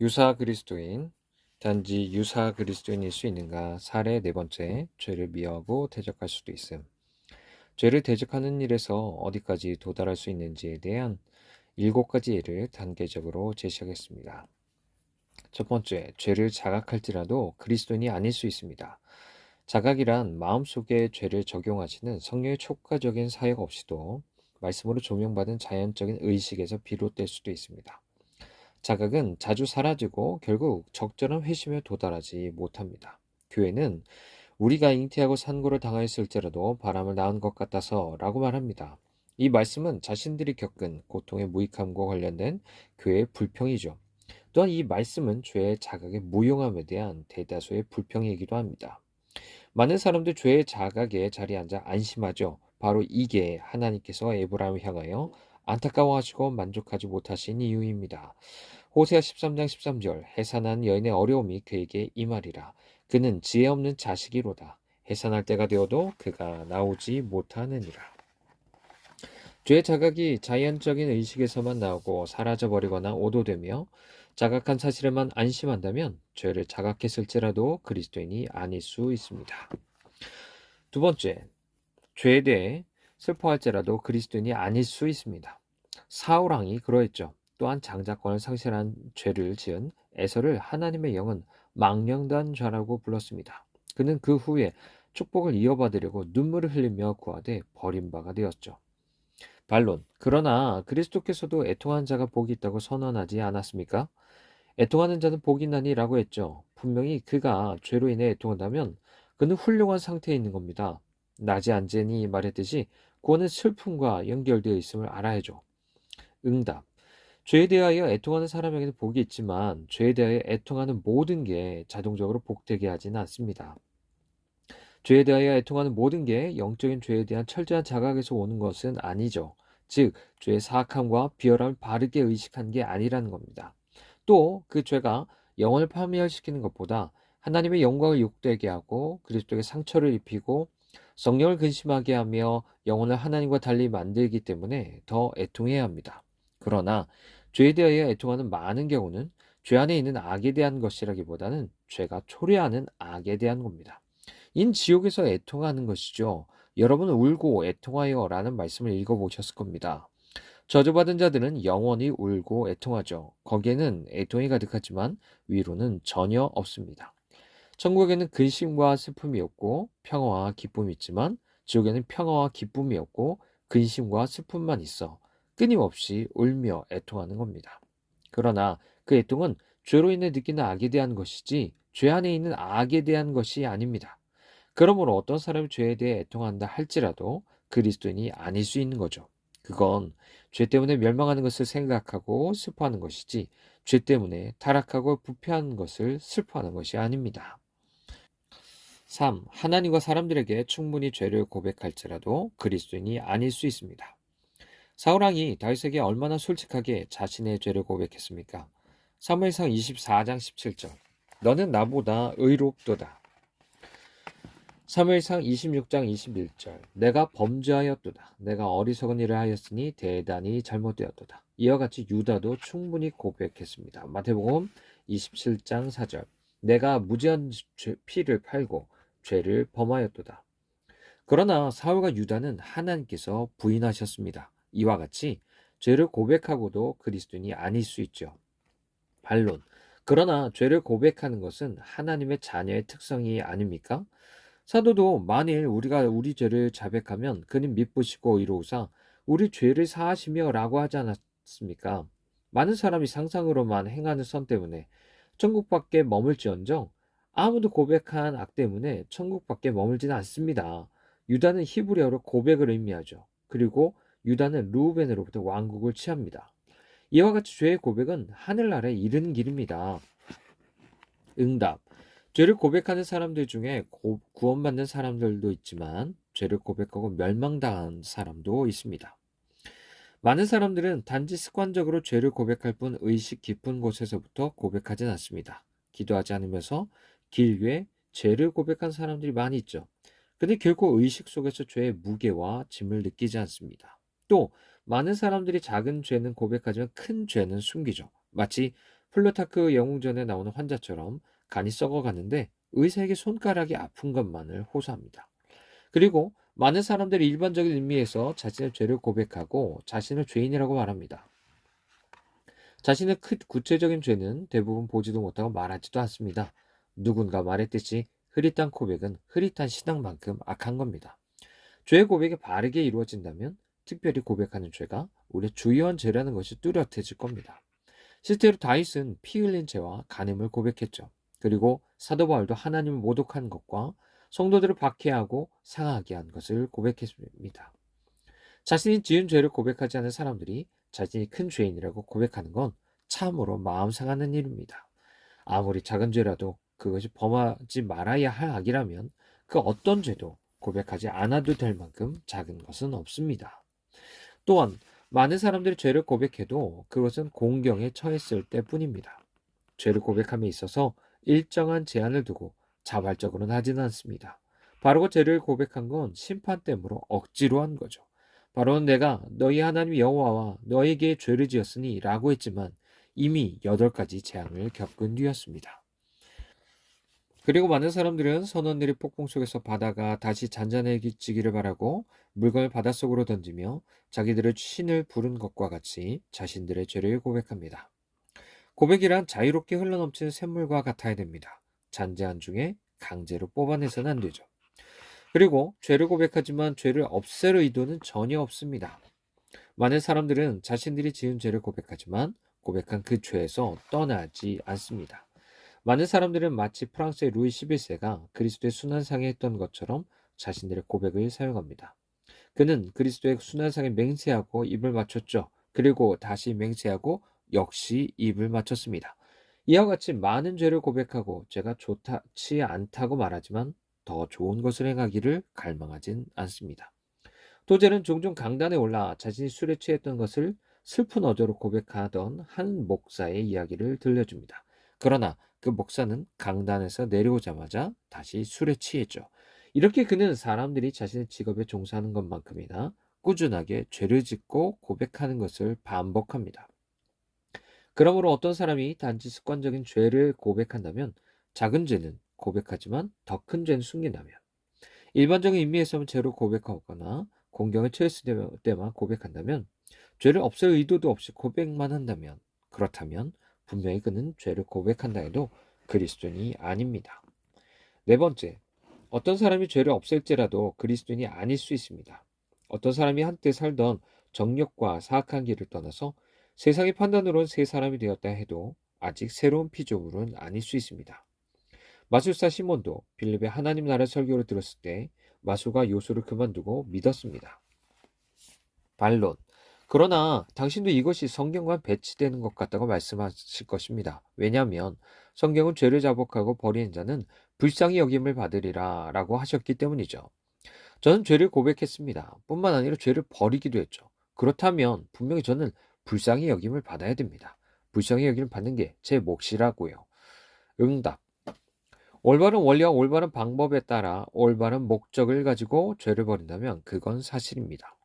유사 그리스도인, 단지 유사 그리스도인일 수 있는가? 사례 네 번째, 죄를 미워하고 대적할 수도 있음. 죄를 대적하는 일에서 어디까지 도달할 수 있는지에 대한 7가지 예를 단계적으로 제시하겠습니다. 첫 번째, 죄를 자각할지라도 그리스도인이 아닐 수 있습니다. 자각이란 마음속에 죄를 적용하시는 성령의 촉구적인 사역 없이도 말씀으로 조명받은 자연적인 의식에서 비롯될 수도 있습니다. 자각은 자주 사라지고 결국 적절한 회심에 도달하지 못합니다. 교회는 우리가 잉태하고 산고를 당하였을지라도 바람을 낳은 것 같아서 라고 말합니다. 이 말씀은 자신들이 겪은 고통의 무익함과 관련된 교회의 불평이죠. 또한 이 말씀은 죄의 자각의 무용함에 대한 대다수의 불평이기도 합니다. 많은 사람들 죄의 자각에 자리에 앉아 안심하죠. 바로 이게 하나님께서 에브라임을 향하여 안타까워하시고 만족하지 못하신 이유입니다. 호세아 13장 13절 해산한 여인의 어려움이 그에게 임하리라. 그는 지혜 없는 자식이로다. 해산할 때가 되어도 그가 나오지 못하느니라. 죄의 자각이 자연적인 의식에서만 나오고 사라져버리거나 오도되며 자각한 사실에만 안심한다면 죄를 자각했을지라도 그리스도인이 아닐 수 있습니다. 두 번째, 죄에 대해 슬퍼할지라도 그리스도인이 아닐 수 있습니다. 사울왕이 그러했죠. 또한 장자권을 상실한 죄를 지은 에서를 하나님의 영은 망령단 자라고 불렀습니다. 그는 그 후에 축복을 이어받으려고 눈물을 흘리며 구하되 버림바가 되었죠. 반론. 그러나 그리스도께서도 애통한 자가 복이 있다고 선언하지 않았습니까? 애통하는 자는 복이 나니라고 했죠. 분명히 그가 죄로 인해 애통한다면 그는 훌륭한 상태에 있는 겁니다. 나지 않제니 말했듯이 구원은 슬픔과 연결되어 있음을 알아야죠. 응답. 죄에 대하여 애통하는 사람에게는 복이 있지만 죄에 대하여 애통하는 모든 게 자동적으로 복되게 하지는 않습니다. 죄에 대하여 애통하는 모든 게 영적인 죄에 대한 철저한 자각에서 오는 것은 아니죠. 즉, 죄의 사악함과 비열함을 바르게 의식한 게 아니라는 겁니다. 또 그 죄가 영혼을 파멸시키는 것보다 하나님의 영광을 욕되게 하고 그리스도에게 상처를 입히고 성령을 근심하게 하며 영혼을 하나님과 달리 만들기 때문에 더 애통해야 합니다. 그러나 죄에 대하여 애통하는 많은 경우는 죄 안에 있는 악에 대한 것이라기보다는 죄가 초래하는 악에 대한 겁니다. 인 지옥에서 애통하는 것이죠. 여러분은 울고 애통하여 라는 말씀을 읽어보셨을 겁니다. 저주받은 자들은 영원히 울고 애통하죠. 거기에는 애통이 가득하지만 위로는 전혀 없습니다. 천국에는 근심과 슬픔이 없고 평화와 기쁨이 있지만 지옥에는 평화와 기쁨이 없고 근심과 슬픔만 있어 끊임없이 울며 애통하는 겁니다. 그러나 그 애통은 죄로 인해 느끼는 악에 대한 것이지 죄 안에 있는 악에 대한 것이 아닙니다. 그러므로 어떤 사람이 죄에 대해 애통한다 할지라도 그리스도인이 아닐 수 있는 거죠. 그건 죄 때문에 멸망하는 것을 생각하고 슬퍼하는 것이지 죄 때문에 타락하고 부패하는 것을 슬퍼하는 것이 아닙니다. 3. 하나님과 사람들에게 충분히 죄를 고백할지라도 그리스도인이 아닐 수 있습니다. 사울왕이 다윗에게 얼마나 솔직하게 자신의 죄를 고백했습니까? 사무엘상 24장 17절 너는 나보다 의롭도다. 사무엘상 26장 21절 내가 범죄하였도다. 내가 어리석은 일을 하였으니 대단히 잘못되었도다. 이와 같이 유다도 충분히 고백했습니다. 마태복음 27장 4절 내가 무지한 피를 팔고 죄를 범하였도다. 그러나 사울과 유다는 하나님께서 부인하셨습니다. 이와 같이 죄를 고백하고도 그리스도인이 아닐 수 있죠. 반론. 그러나 죄를 고백하는 것은 하나님의 자녀의 특성이 아닙니까? 사도도 만일 우리가 우리 죄를 자백하면 그는 미쁘시고 이로우사 우리 죄를 사하시며 라고 하지 않았습니까? 많은 사람이 상상으로만 행하는 선 때문에 천국 밖에 머물지언정 아무도 고백한 악 때문에 천국 밖에 머물지는 않습니다. 유다는 히브리어로 고백을 의미하죠. 그리고 유다는 루벤으로부터 왕국을 취합니다. 이와 같이 죄의 고백은 하늘나라에 이르는 길입니다. 응답. 죄를 고백하는 사람들 중에 구원받는 사람들도 있지만 죄를 고백하고 멸망당한 사람도 있습니다. 많은 사람들은 단지 습관적으로 죄를 고백할 뿐 의식 깊은 곳에서부터 고백하진 않습니다. 기도하지 않으면서 길 위에 죄를 고백한 사람들이 많이 있죠. 근데 결코 의식 속에서 죄의 무게와 짐을 느끼지 않습니다. 또 많은 사람들이 작은 죄는 고백하지만 큰 죄는 숨기죠. 마치 플루타크 영웅전에 나오는 환자처럼 간이 썩어가는데 의사에게 손가락이 아픈 것만을 호소합니다. 그리고 많은 사람들이 일반적인 의미에서 자신의 죄를 고백하고 자신을 죄인이라고 말합니다. 자신의 구체적인 죄는 대부분 보지도 못하고 말하지도 않습니다. 누군가 말했듯이 흐릿한 고백은 흐릿한 신앙만큼 악한 겁니다. 죄의 고백이 바르게 이루어진다면 특별히 고백하는 죄가 우리의 주요한 죄라는 것이 뚜렷해질 겁니다. 실제로 다윗은 피 흘린 죄와 간음을 고백했죠. 그리고 사도 바울도 하나님을 모독한 것과 성도들을 박해하고 상하게 한 것을 고백했습니다. 자신이 지은 죄를 고백하지 않은 사람들이 자신이 큰 죄인이라고 고백하는 건 참으로 마음 상하는 일입니다. 아무리 작은 죄라도 그것이 범하지 말아야 할 악이라면 그 어떤 죄도 고백하지 않아도 될 만큼 작은 것은 없습니다. 또한 많은 사람들이 죄를 고백해도 그것은 공경에 처했을 때뿐입니다. 죄를 고백함에 있어서 일정한 제한을 두고 자발적으로는 하지는 않습니다. 바로 죄를 고백한 건 심판 때문에 억지로 한 거죠. 바로는 내가 너희 하나님 여호와와 너에게 죄를 지었으니 라고 했지만 이미 8가지 재앙을 겪은 뒤였습니다. 그리고 많은 사람들은 선원들이 폭풍 속에서 바다가 다시 잔잔해지기를 바라고 물건을 바닷속으로 던지며 자기들의 신을 부른 것과 같이 자신들의 죄를 고백합니다. 고백이란 자유롭게 흘러넘치는 샘물과 같아야 됩니다. 잔재한 중에 강제로 뽑아내서는 안 되죠. 그리고 죄를 고백하지만 죄를 없앨 의도는 전혀 없습니다. 많은 사람들은 자신들이 지은 죄를 고백하지만 고백한 그 죄에서 떠나지 않습니다. 많은 사람들은 마치 프랑스의 루이 11세가 그리스도의 순환상에 했던 것처럼 자신들의 고백을 사용합니다. 그는 그리스도의 순환상에 맹세하고 입을 맞췄죠. 그리고 다시 맹세하고 역시 입을 맞췄습니다. 이와 같이 많은 죄를 고백하고 죄가 좋지 않다고 말하지만 더 좋은 것을 행하기를 갈망하진 않습니다. 도제는 종종 강단에 올라 자신이 술에 취했던 것을 슬픈 어조로 고백하던 한 목사의 이야기를 들려줍니다. 그러나 그 목사는 강단에서 내려오자마자 다시 술에 취했죠. 이렇게 그는 사람들이 자신의 직업에 종사하는 것만큼이나 꾸준하게 죄를 짓고 고백하는 것을 반복합니다. 그러므로 어떤 사람이 단지 습관적인 죄를 고백한다면 작은 죄는 고백하지만 더 큰 죄는 숨긴다면 일반적인 의미에서는 죄로 고백하거나 공경에 처했을 때만 고백한다면 죄를 없앨 의도도 없이 고백만 한다면 그렇다면 분명히 그는 죄를 고백한다 해도 그리스도인이 아닙니다. 네 번째, 어떤 사람이 죄를 없앨지라도 그리스도인이 아닐 수 있습니다. 어떤 사람이 한때 살던 정욕과 사악한 길을 떠나서 세상의 판단으로는 새 사람이 되었다 해도 아직 새로운 피조물은 아닐 수 있습니다. 마술사 시몬도 빌립의 하나님 나라 설교를 들었을 때 마술과 요술을 그만두고 믿었습니다. 반론. 그러나 당신도 이것이 성경과 배치되는 것 같다고 말씀하실 것입니다. 왜냐하면 성경은 죄를 자복하고 버리는 자는 불쌍히 여김을 받으리라 라고 하셨기 때문이죠. 저는 죄를 고백했습니다. 뿐만 아니라 죄를 버리기도 했죠. 그렇다면 분명히 저는 불쌍히 여김을 받아야 됩니다. 불쌍히 여김을 받는 게 제 몫이라고요. 응답. 올바른 원리와 올바른 방법에 따라 올바른 목적을 가지고 죄를 버린다면 그건 사실입니다.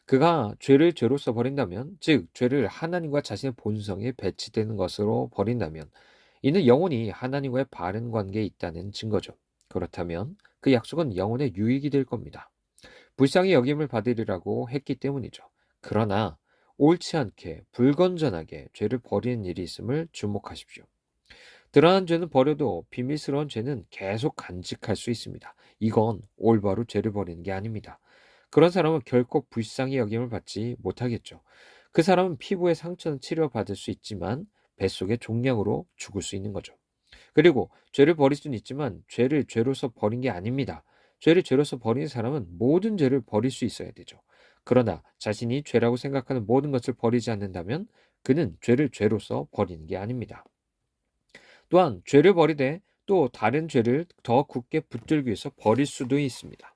그가 죄를 죄로서 버린다면, 즉 죄를 하나님과 자신의 본성에 배치되는 것으로 버린다면 이는 영혼이 하나님과의 바른 관계에 있다는 증거죠. 그렇다면 그 약속은 영혼의 유익이 될 겁니다. 불쌍히 여김을 받으리라고 했기 때문이죠. 그러나 옳지 않게 불건전하게 죄를 버리는 일이 있음을 주목하십시오. 드러난 죄는 버려도 비밀스러운 죄는 계속 간직할 수 있습니다. 이건 올바로 죄를 버리는 게 아닙니다. 그런 사람은 결코 불쌍히 여김을 받지 못하겠죠. 그 사람은 피부의 상처는 치료받을 수 있지만 뱃속의 종양으로 죽을 수 있는 거죠. 그리고 죄를 버릴 수는 있지만 죄를 죄로서 버린 게 아닙니다. 죄를 죄로서 버리는 사람은 모든 죄를 버릴 수 있어야 되죠. 그러나 자신이 죄라고 생각하는 모든 것을 버리지 않는다면 그는 죄를 죄로서 버리는 게 아닙니다. 또한 죄를 버리되 또 다른 죄를 더 굳게 붙들기 위해서 버릴 수도 있습니다.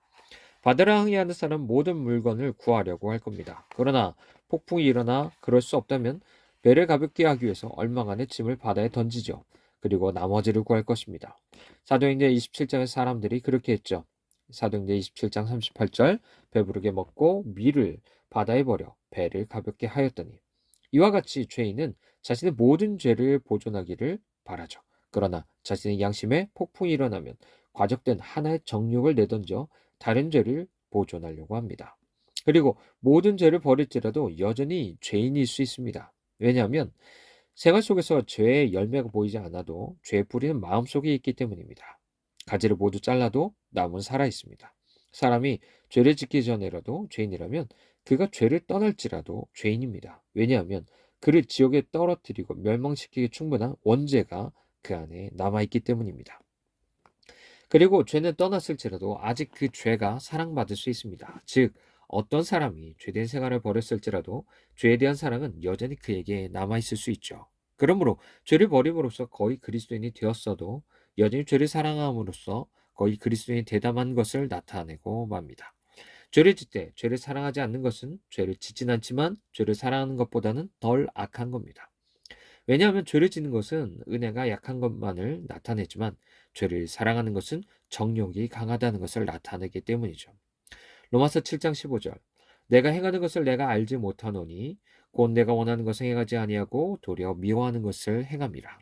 바다를 항해하는 사람은 모든 물건을 구하려고 할 겁니다. 그러나 폭풍이 일어나 그럴 수 없다면 배를 가볍게 하기 위해서 얼마간의 짐을 바다에 던지죠. 그리고 나머지를 구할 것입니다. 사도행전 27장의 사람들이 그렇게 했죠. 사도행전 27장 38절 배부르게 먹고 밀을 바다에 버려 배를 가볍게 하였더니 이와 같이 죄인은 자신의 모든 죄를 보존하기를 바라죠. 그러나 자신의 양심에 폭풍이 일어나면 과적된 하나의 정욕을 내던져 다른 죄를 보존하려고 합니다. 그리고 모든 죄를 버릴지라도 여전히 죄인일 수 있습니다. 왜냐하면 생활 속에서 죄의 열매가 보이지 않아도 죄의 뿌리는 마음속에 있기 때문입니다. 가지를 모두 잘라도 나무는 살아 있습니다. 사람이 죄를 짓기 전에라도 죄인이라면 그가 죄를 떠날지라도 죄인입니다. 왜냐하면 그를 지옥에 떨어뜨리고 멸망시키기 충분한 원죄가 그 안에 남아있기 때문입니다. 그리고 죄는 떠났을지라도 아직 그 죄가 사랑받을 수 있습니다. 즉, 어떤 사람이 죄된 생활을 버렸을지라도 죄에 대한 사랑은 여전히 그에게 남아있을 수 있죠. 그러므로 죄를 버림으로써 거의 그리스도인이 되었어도 여전히 죄를 사랑함으로써 거의 그리스도인이 되담한 것을 나타내고 맙니다. 죄를 짓되 죄를 사랑하지 않는 것은 죄를 짓진 않지만 죄를 사랑하는 것보다는 덜 악한 겁니다. 왜냐하면 죄를 짓는 것은 은혜가 약한 것만을 나타내지만 죄를 사랑하는 것은 정욕이 강하다는 것을 나타내기 때문이죠. 로마서 7장 15절. 내가 행하는 것을 내가 알지 못하노니 곧 내가 원하는 것을 행하지 아니하고 도리어 미워하는 것을 행함이라.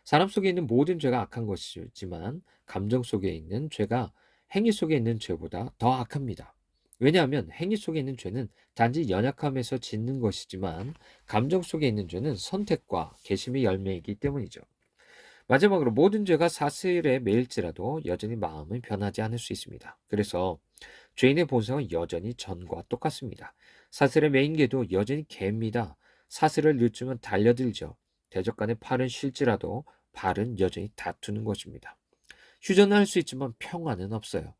사람 속에 있는 모든 죄가 악한 것이지만 감정 속에 있는 죄가 행위 속에 있는 죄보다 더 악합니다. 왜냐하면 행위 속에 있는 죄는 단지 연약함에서 짓는 것이지만 감정 속에 있는 죄는 선택과 개심의 열매이기 때문이죠. 마지막으로 모든 죄가 사슬에 매일지라도 여전히 마음은 변하지 않을 수 있습니다. 그래서 죄인의 본성은 여전히 전과 똑같습니다. 사슬에 매인 개도 여전히 개입니다. 사슬을 늦추면 달려들죠. 대적간의 팔은 쉴지라도 발은 여전히 다투는 것입니다. 휴전은 할 수 있지만 평화는 없어요.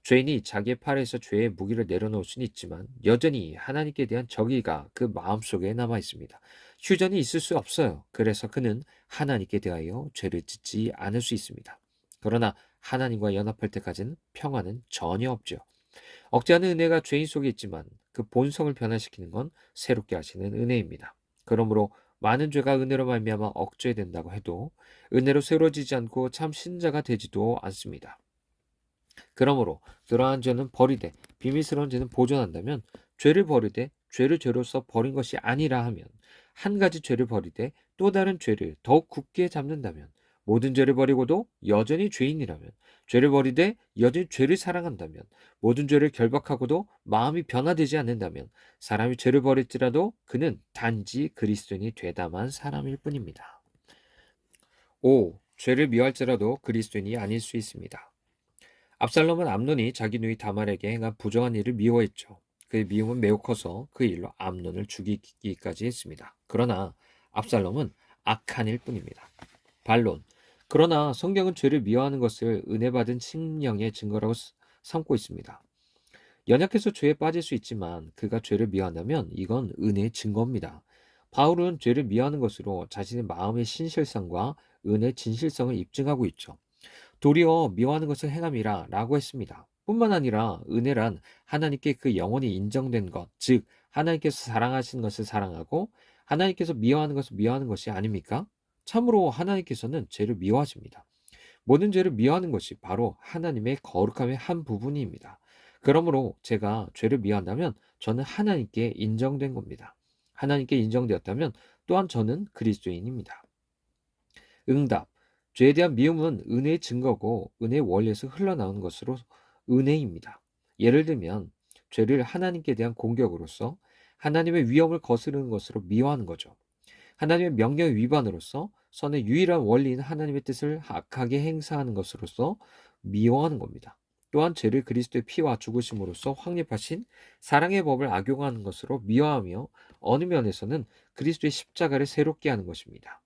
죄인이 자기의 팔에서 죄의 무기를 내려놓을 수는 있지만 여전히 하나님께 대한 정의가 그 마음속에 남아 있습니다. 휴전이 있을 수 없어요. 그래서 그는 하나님께 대하여 죄를 짓지 않을 수 있습니다. 그러나 하나님과 연합할 때까지는 평화는 전혀 없죠. 억제하는 은혜가 죄인 속에 있지만 그 본성을 변화시키는 건 새롭게 하시는 은혜입니다. 그러므로 많은 죄가 은혜로 말미암아 억제된다고 해도 은혜로 새로지지 않고 참 신자가 되지도 않습니다. 그러므로 그러한 죄는 버리되 비밀스러운 죄는 보존한다면 죄를 버리되 죄를 죄로서 버린 것이 아니라 하면 한 가지 죄를 버리되 또 다른 죄를 더욱 굳게 잡는다면 모든 죄를 버리고도 여전히 죄인이라면 죄를 버리되 여전히 죄를 사랑한다면 모든 죄를 결박하고도 마음이 변화되지 않는다면 사람이 죄를 버릴지라도 그는 단지 그리스도인이 되다만 사람일 뿐입니다. 5. 죄를 미워할지라도 그리스도인이 아닐 수 있습니다. 압살롬은 암논이 자기 누이 다말에게 행한 부정한 일을 미워했죠. 그의 미움은 매우 커서 그 일로 암논을 죽이기까지 했습니다. 그러나 압살롬은 악한 일 뿐입니다. 반론. 그러나 성경은 죄를 미워하는 것을 은혜 받은 칭령의 증거라고 삼고 있습니다. 연약해서 죄에 빠질 수 있지만 그가 죄를 미워한다면 이건 은혜의 증거입니다. 바울은 죄를 미워하는 것으로 자신의 마음의 신실성과 은혜의 진실성을 입증하고 있죠. 도리어 미워하는 것을 행함이라 라고 했습니다. 뿐만 아니라 은혜란 하나님께 그 영원히 인정된 것, 즉 하나님께서 사랑하시는 것을 사랑하고 하나님께서 미워하는 것을 미워하는 것이 아닙니까? 참으로 하나님께서는 죄를 미워하십니다. 모든 죄를 미워하는 것이 바로 하나님의 거룩함의 한 부분입니다. 그러므로 제가 죄를 미워한다면 저는 하나님께 인정된 겁니다. 하나님께 인정되었다면 또한 저는 그리스도인입니다. 응답. 죄에 대한 미움은 은혜의 증거고 은혜의 원리에서 흘러나오는 것으로 은혜입니다. 예를 들면 죄를 하나님께 대한 공격으로서 하나님의 위엄을 거스르는 것으로 미워하는 거죠. 하나님의 명령 위반으로서 선의 유일한 원리인 하나님의 뜻을 악하게 행사하는 것으로서 미워하는 겁니다. 또한 죄를 그리스도의 피와 죽으심으로써 확립하신 사랑의 법을 악용하는 것으로 미워하며 어느 면에서는 그리스도의 십자가를 새롭게 하는 것입니다.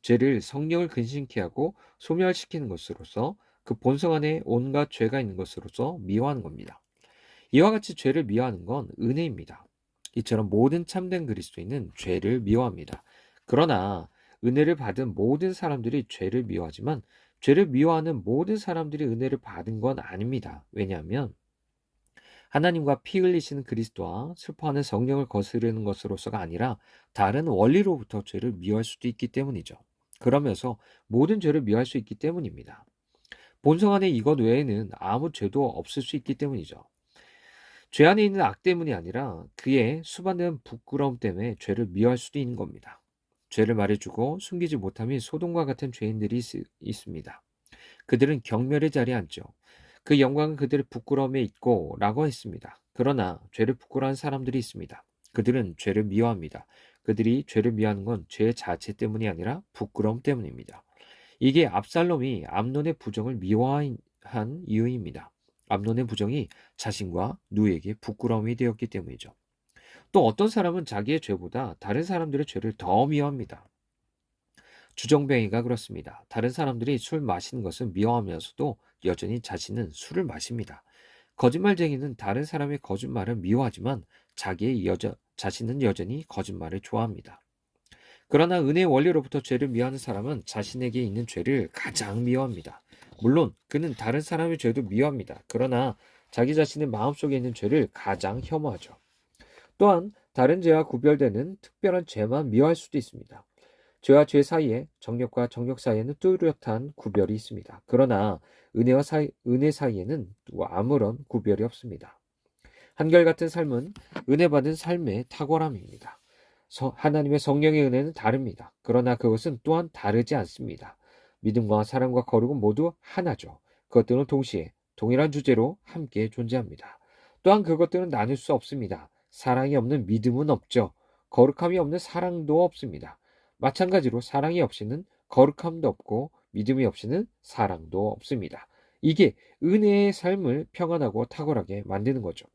죄를 성령을 근심케 하고 소멸시키는 것으로서 그 본성 안에 온갖 죄가 있는 것으로서 미워하는 겁니다. 이와 같이 죄를 미워하는 건 은혜입니다. 이처럼 모든 참된 그리스도인은 죄를 미워합니다. 그러나 은혜를 받은 모든 사람들이 죄를 미워하지만 죄를 미워하는 모든 사람들이 은혜를 받은 건 아닙니다. 왜냐하면 하나님과 피 흘리시는 그리스도와 슬퍼하는 성령을 거스르는 것으로서가 아니라 다른 원리로부터 죄를 미워할 수도 있기 때문이죠. 그러면서 모든 죄를 미워할 수 있기 때문입니다. 본성 안에 이것 외에는 아무 죄도 없을 수 있기 때문이죠. 죄 안에 있는 악 때문이 아니라 그의 수반된 부끄러움 때문에 죄를 미워할 수도 있는 겁니다. 죄를 말해주고 숨기지 못함이 소돔과 같은 죄인들이 있습니다. 그들은 경멸의 자리에 앉죠. 그 영광은 그들의 부끄러움에 있고 라고 했습니다. 그러나 죄를 부끄러워하는 사람들이 있습니다. 그들은 죄를 미워합니다. 그들이 죄를 미워하는 건 죄 자체 때문이 아니라 부끄러움 때문입니다. 이게 압살롬이 암논의 부정을 미워한 이유입니다. 암논의 부정이 자신과 누이에게 부끄러움이 되었기 때문이죠. 또 어떤 사람은 자기의 죄보다 다른 사람들의 죄를 더 미워합니다. 주정뱅이가 그렇습니다. 다른 사람들이 술 마시는 것을 미워하면서도 여전히 자신은 술을 마십니다. 거짓말쟁이는 다른 사람의 거짓말을 미워하지만 자신은 여전히 거짓말을 좋아합니다. 그러나 은혜의 원리로부터 죄를 미워하는 사람은 자신에게 있는 죄를 가장 미워합니다. 물론 그는 다른 사람의 죄도 미워합니다. 그러나 자기 자신의 마음속에 있는 죄를 가장 혐오하죠. 또한 다른 죄와 구별되는 특별한 죄만 미워할 수도 있습니다. 죄와 죄 사이에, 정욕과 정욕 사이에는 뚜렷한 구별이 있습니다. 그러나 은혜 사이에는 아무런 구별이 없습니다. 한결같은 삶은 은혜 받은 삶의 탁월함입니다. 하나님의 성령의 은혜는 다릅니다. 그러나 그것은 또한 다르지 않습니다. 믿음과 사랑과 거룩은 모두 하나죠. 그것들은 동시에 동일한 주제로 함께 존재합니다. 또한 그것들은 나눌 수 없습니다. 사랑이 없는 믿음은 없죠. 거룩함이 없는 사랑도 없습니다. 마찬가지로 사랑이 없이는 거룩함도 없고 믿음이 없이는 사랑도 없습니다. 이게 은혜의 삶을 평안하고 탁월하게 만드는 거죠.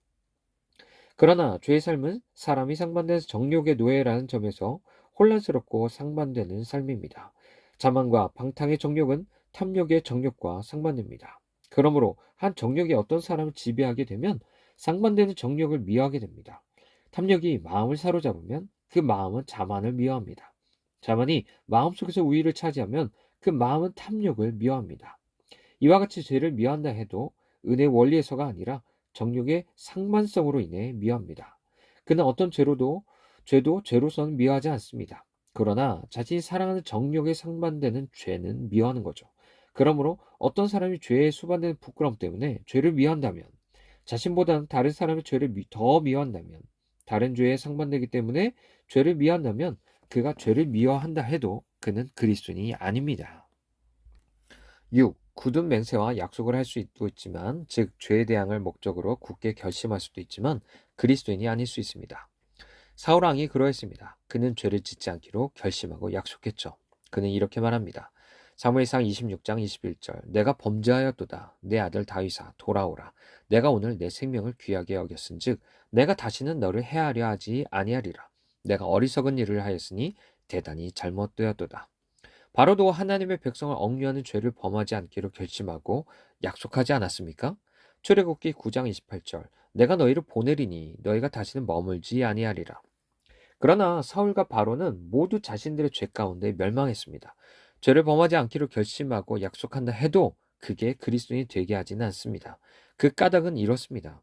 그러나 죄의 삶은 사람이 상반된 정욕의 노예라는 점에서 혼란스럽고 상반되는 삶입니다. 자만과 방탕의 정욕은 탐욕의 정욕과 상반됩니다. 그러므로 한 정욕이 어떤 사람을 지배하게 되면 상반되는 정욕을 미워하게 됩니다. 탐욕이 마음을 사로잡으면 그 마음은 자만을 미워합니다. 자만이 마음속에서 우위를 차지하면 그 마음은 탐욕을 미워합니다. 이와 같이 죄를 미워한다 해도 은혜의 원리에서가 아니라 정욕의 상반성으로 인해 미워합니다. 그는 어떤 죄도 죄로서는 미워하지 않습니다. 그러나 자신이 사랑하는 정욕에 상반되는 죄는 미워하는 거죠. 그러므로 어떤 사람이 죄에 수반되는 부끄러움 때문에 죄를 미워한다면, 자신보다는 다른 사람의 죄를 더 미워한다면, 다른 죄에 상반되기 때문에 죄를 미워한다면 그가 죄를 미워한다 해도 그는 그리스도인이 아닙니다. 6. 굳은 맹세와 약속을 할 수도 있지만, 즉 죄에 대항을 목적으로 굳게 결심할 수도 있지만 그리스도인이 아닐 수 있습니다. 사울 왕이 그러했습니다. 그는 죄를 짓지 않기로 결심하고 약속했죠. 그는 이렇게 말합니다. 사무엘상 26장 21절 내가 범죄하였도다. 내 아들 다윗아 돌아오라. 내가 오늘 내 생명을 귀하게 여겼은즉 내가 다시는 너를 해하려 하지 아니하리라. 내가 어리석은 일을 하였으니 대단히 잘못되었도다. 바로도 하나님의 백성을 억류하는 죄를 범하지 않기로 결심하고 약속하지 않았습니까? 출애굽기 9장 28절 내가 너희를 보내리니 너희가 다시는 머물지 아니하리라. 그러나 사울과 바로는 모두 자신들의 죄 가운데 멸망했습니다. 죄를 범하지 않기로 결심하고 약속한다 해도 그게 그리스도인이 되게 하지는 않습니다. 그 까닭은 이렇습니다.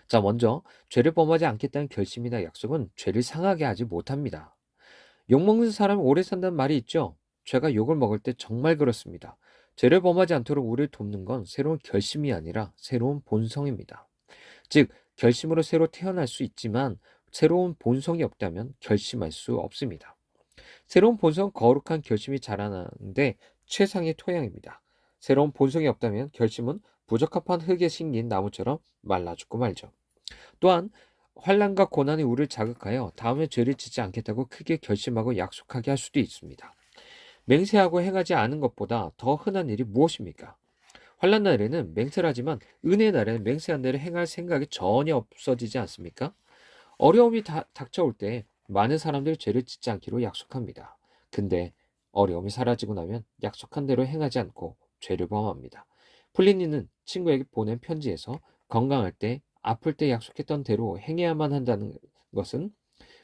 자, 먼저 죄를 범하지 않겠다는 결심이나 약속은 죄를 상하게 하지 못합니다. 욕먹는 사람이 오래 산다는 말이 있죠. 죄가 욕을 먹을 때 정말 그렇습니다. 죄를 범하지 않도록 우리를 돕는 건 새로운 결심이 아니라 새로운 본성입니다. 즉, 결심으로 새로 태어날 수 있지만 새로운 본성이 없다면 결심할 수 없습니다. 새로운 본성은 거룩한 결심이 자라나는데 최상의 토양입니다. 새로운 본성이 없다면 결심은 부적합한 흙에 심긴 나무처럼 말라 죽고 말죠. 또한 환난과 고난이 우리를 자극하여 다음에 죄를 짓지 않겠다고 크게 결심하고 약속하게 할 수도 있습니다. 맹세하고 행하지 않은 것보다 더 흔한 일이 무엇입니까? 환난 날에는 맹세를 하지만 은혜 날에는 맹세한 대로 행할 생각이 전혀 없어지지 않습니까? 어려움이 닥쳐올 때 많은 사람들이 죄를 짓지 않기로 약속합니다. 근데 어려움이 사라지고 나면 약속한 대로 행하지 않고 죄를 범합니다. 플리니는 친구에게 보낸 편지에서 건강할 때, 아플 때 약속했던 대로 행해야만 한다는 것은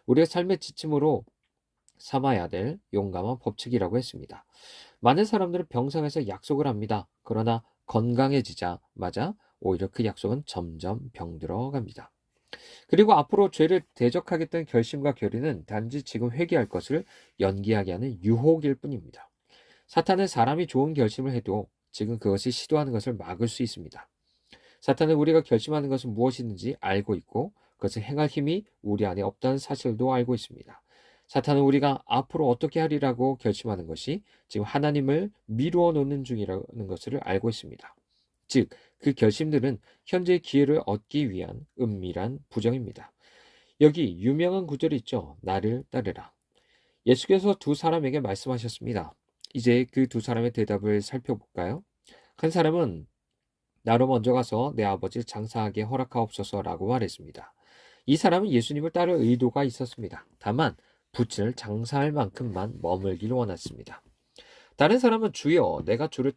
우리의 삶의 지침으로 삼아야 될 용감한 법칙이라고 했습니다. 많은 사람들은 병상에서 약속을 합니다. 그러나 건강해지자마자 오히려 그 약속은 점점 병들어 갑니다. 그리고 앞으로 죄를 대적하겠다는 결심과 결의는 단지 지금 회개할 것을 연기하게 하는 유혹일 뿐입니다. 사탄은 사람이 좋은 결심을 해도 지금 그것이 시도하는 것을 막을 수 있습니다. 사탄은 우리가 결심하는 것은 무엇이든지 알고 있고 그것을 행할 힘이 우리 안에 없다는 사실도 알고 있습니다. 사탄은 우리가 앞으로 어떻게 하리라고 결심하는 것이 지금 하나님을 미루어 놓는 중이라는 것을 알고 있습니다. 즉, 그 결심들은 현재의 기회를 얻기 위한 은밀한 부정입니다. 여기 유명한 구절이 있죠. 나를 따르라. 예수께서 두 사람에게 말씀하셨습니다. 이제 그 두 사람의 대답을 살펴볼까요? 한 사람은 나로 먼저 가서 내 아버지를 장사하게 허락하옵소서라고 말했습니다. 이 사람은 예수님을 따를 의도가 있었습니다. 다만 부친을 장사할 만큼만 머물길 원했습니다. 다른 사람은 주여 내가 주를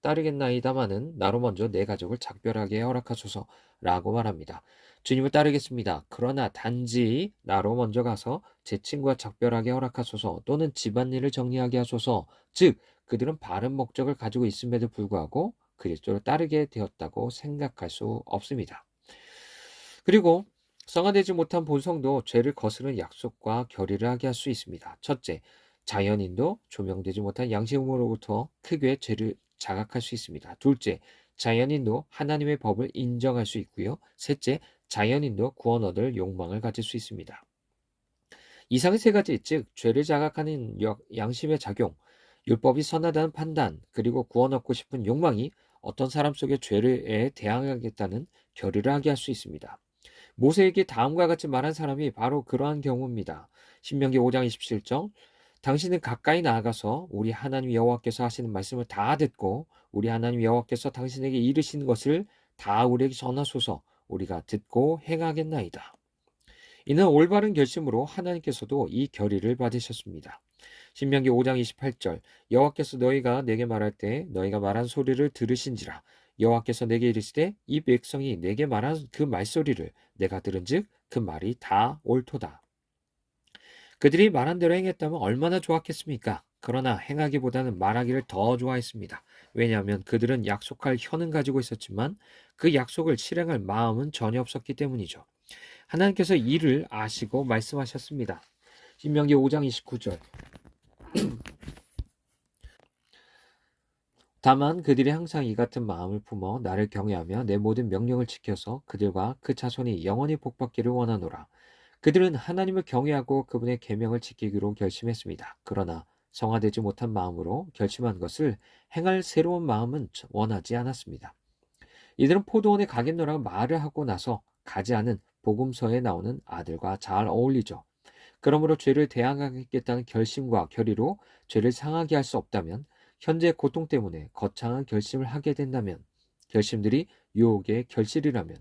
따르겠나이다마는 나로 먼저 내 가족을 작별하게 허락하소서라고 말합니다. 주님을 따르겠습니다. 그러나 단지 나로 먼저 가서 제 친구와 작별하게 허락하소서 또는 집안일을 정리하게 하소서. 즉 그들은 바른 목적을 가지고 있음에도 불구하고 그리스도를 따르게 되었다고 생각할 수 없습니다. 그리고 성화되지 못한 본성도 죄를 거스르는 약속과 결의를 하게 할 수 있습니다. 첫째, 자연인도 조명되지 못한 양심으로부터 크게 죄를 자각할 수 있습니다. 둘째, 자연인도 하나님의 법을 인정할 수 있고요. 셋째, 자연인도 구원 얻을 욕망을 가질 수 있습니다. 이상의 세 가지, 즉 죄를 자각하는 양심의 작용, 율법이 선하다는 판단, 그리고 구원 얻고 싶은 욕망이 어떤 사람 속의 죄에 대항하겠다는 결의를 하게 할 수 있습니다. 모세에게 다음과 같이 말한 사람이 바로 그러한 경우입니다. 신명기 5장 27절 당신은 가까이 나아가서 우리 하나님 여호와께서 하시는 말씀을 다 듣고 우리 하나님 여호와께서 당신에게 이르시는 것을 다 우리에게 전하소서. 우리가 듣고 행하겠나이다. 이는 올바른 결심으로 하나님께서도 이 결의를 받으셨습니다. 신명기 5장 28절 여호와께서 너희가 내게 말할 때 너희가 말한 소리를 들으신지라. 여호와께서 내게 이르시되 이 백성이 내게 말한 그 말소리를 내가 들은즉 그 말이 다 옳도다. 그들이 말한 대로 행했다면 얼마나 좋았겠습니까? 그러나 행하기보다는 말하기를 더 좋아했습니다. 왜냐하면 그들은 약속할 혀는 가지고 있었지만 그 약속을 실행할 마음은 전혀 없었기 때문이죠. 하나님께서 이를 아시고 말씀하셨습니다. 신명기 5장 29절 다만 그들이 항상 이 같은 마음을 품어 나를 경외하며 내 모든 명령을 지켜서 그들과 그 자손이 영원히 복받기를 원하노라. 그들은 하나님을 경외하고 그분의 계명을 지키기로 결심했습니다. 그러나 성화되지 못한 마음으로 결심한 것을 행할 새로운 마음은 원하지 않았습니다. 이들은 포도원에 가겠노라고 말을 하고 나서 가지 않은 복음서에 나오는 아들과 잘 어울리죠. 그러므로 죄를 대항하겠다는 결심과 결의로 죄를 상하게 할 수 없다면, 현재 고통 때문에 거창한 결심을 하게 된다면, 결심들이 유혹의 결실이라면,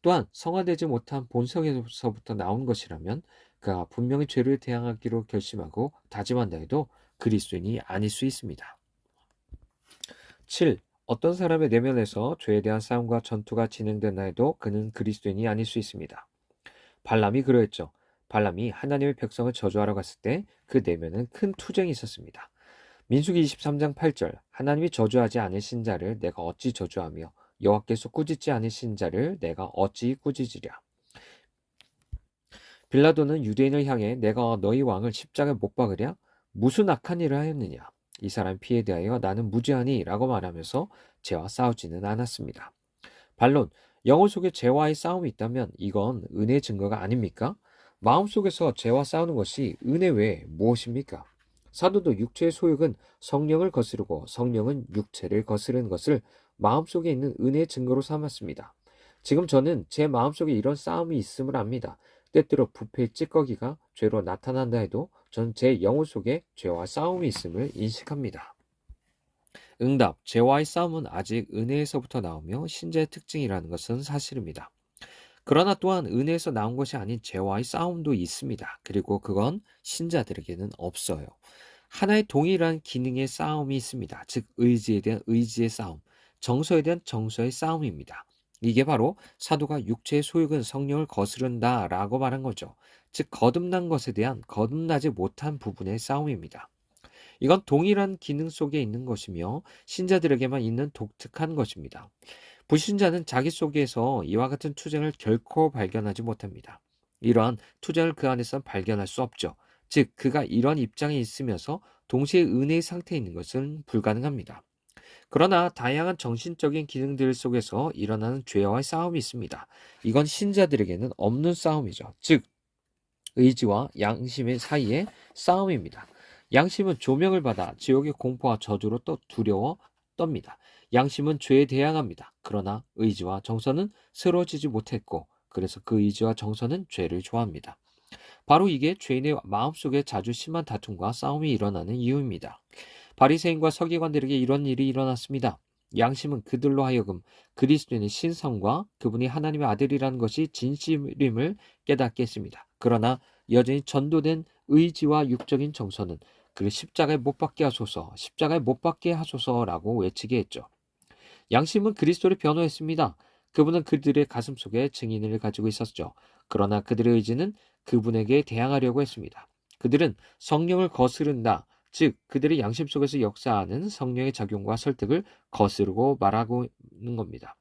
또한 성화되지 못한 본성에서부터 나온 것이라면 그가 분명히 죄를 대항하기로 결심하고 다짐한다 해도 그리스도인이 아닐 수 있습니다. 7. 어떤 사람의 내면에서 죄에 대한 싸움과 전투가 진행된다 해도 그는 그리스도인이 아닐 수 있습니다. 발람이 그러했죠. 발람이 하나님의 백성을 저주하러 갔을 때 그 내면은 큰 투쟁이 있었습니다. 민수기 23장 8절 하나님이 저주하지 않으신 자를 내가 어찌 저주하며 여호와께서 꾸짖지 않으신 자를 내가 어찌 꾸짖으랴. 빌라도는 유대인을 향해 내가 너희 왕을 십자가에 못 박으랴? 무슨 악한 일을 하였느냐? 이 사람 피에 대하여 나는 무죄하니 라고 말하면서 죄와 싸우지는 않았습니다. 반론, 영혼 속에 죄와의 싸움이 있다면 이건 은혜의 증거가 아닙니까? 마음속에서 죄와 싸우는 것이 은혜 외에 무엇입니까? 사도도 육체의 소욕은 성령을 거스르고 성령은 육체를 거스르는 것을 마음속에 있는 은혜의 증거로 삼았습니다. 지금 저는 제 마음속에 이런 싸움이 있음을 압니다. 때때로 부패의 찌꺼기가 죄로 나타난다 해도 전 제 영혼 속에 죄와 싸움이 있음을 인식합니다. 응답, 죄와의 싸움은 아직 은혜에서부터 나오며 신자의 특징이라는 것은 사실입니다. 그러나 또한 은혜에서 나온 것이 아닌 죄와의 싸움도 있습니다. 그리고 그건 신자들에게는 없어요. 하나의 동일한 기능의 싸움이 있습니다. 즉 의지에 대한 의지의 싸움, 정서에 대한 정서의 싸움입니다. 이게 바로 사도가 육체의 소욕은 성령을 거스른다 라고 말한 거죠. 즉 거듭난 것에 대한 거듭나지 못한 부분의 싸움입니다. 이건 동일한 기능 속에 있는 것이며 신자들에게만 있는 독특한 것입니다. 불신자는 자기 속에서 이와 같은 투쟁을 결코 발견하지 못합니다. 이러한 투쟁을 그 안에서 발견할 수 없죠. 즉 그가 이런 입장에 있으면서 동시에 은혜의 상태에 있는 것은 불가능합니다. 그러나 다양한 정신적인 기능들 속에서 일어나는 죄와의 싸움이 있습니다. 이건 신자들에게는 없는 싸움이죠. 즉 의지와 양심의 사이의 싸움입니다. 양심은 조명을 받아 지옥의 공포와 저주로 또 두려워 떱니다. 양심은 죄에 대항합니다. 그러나 의지와 정서는 쓰러지지 못했고, 그래서 그 의지와 정서는 죄를 좋아합니다. 바로 이게 죄인의 마음속에 자주 심한 다툼과 싸움이 일어나는 이유입니다. 바리새인과 서기관들에게 이런 일이 일어났습니다. 양심은 그들로 하여금 그리스도인의 신성과 그분이 하나님의 아들이라는 것이 진실임을 깨닫게 했습니다. 그러나 여전히 전도된 의지와 육적인 정서는 그를 십자가에 못 박게 하소서, 십자가에 못 박게 하소서라고 외치게 했죠. 양심은 그리스도를 변호했습니다. 그분은 그들의 가슴속에 증인을 가지고 있었죠. 그러나 그들의 의지는 그분에게 대항하려고 했습니다. 그들은 성령을 거스른다, 즉 그들의 양심 속에서 역사하는 성령의 작용과 설득을 거스르고 말하고 있는 겁니다.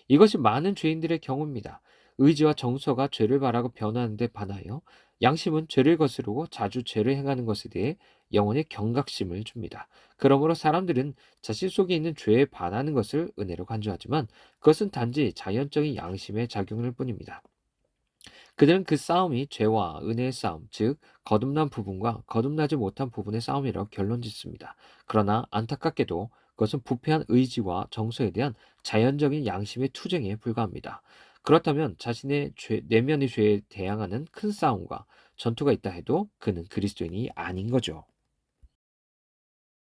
이것이 많은 죄인들의 경우입니다. 의지와 정서가 죄를 바라고 변하는 데 반하여 양심은 죄를 거스르고 자주 죄를 행하는 것에 대해 영혼의 경각심을 줍니다. 그러므로 사람들은 자신 속에 있는 죄에 반하는 것을 은혜로 간주하지만 그것은 단지 자연적인 양심의 작용일 뿐입니다. 그들은 그 싸움이 죄와 은혜의 싸움, 즉 거듭난 부분과 거듭나지 못한 부분의 싸움이라고 결론짓습니다. 그러나 안타깝게도 그것은 부패한 의지와 정서에 대한 자연적인 양심의 투쟁에 불과합니다. 그렇다면 자신의 내면의 죄에 대항하는 큰 싸움과 전투가 있다 해도 그는 그리스도인이 아닌 거죠.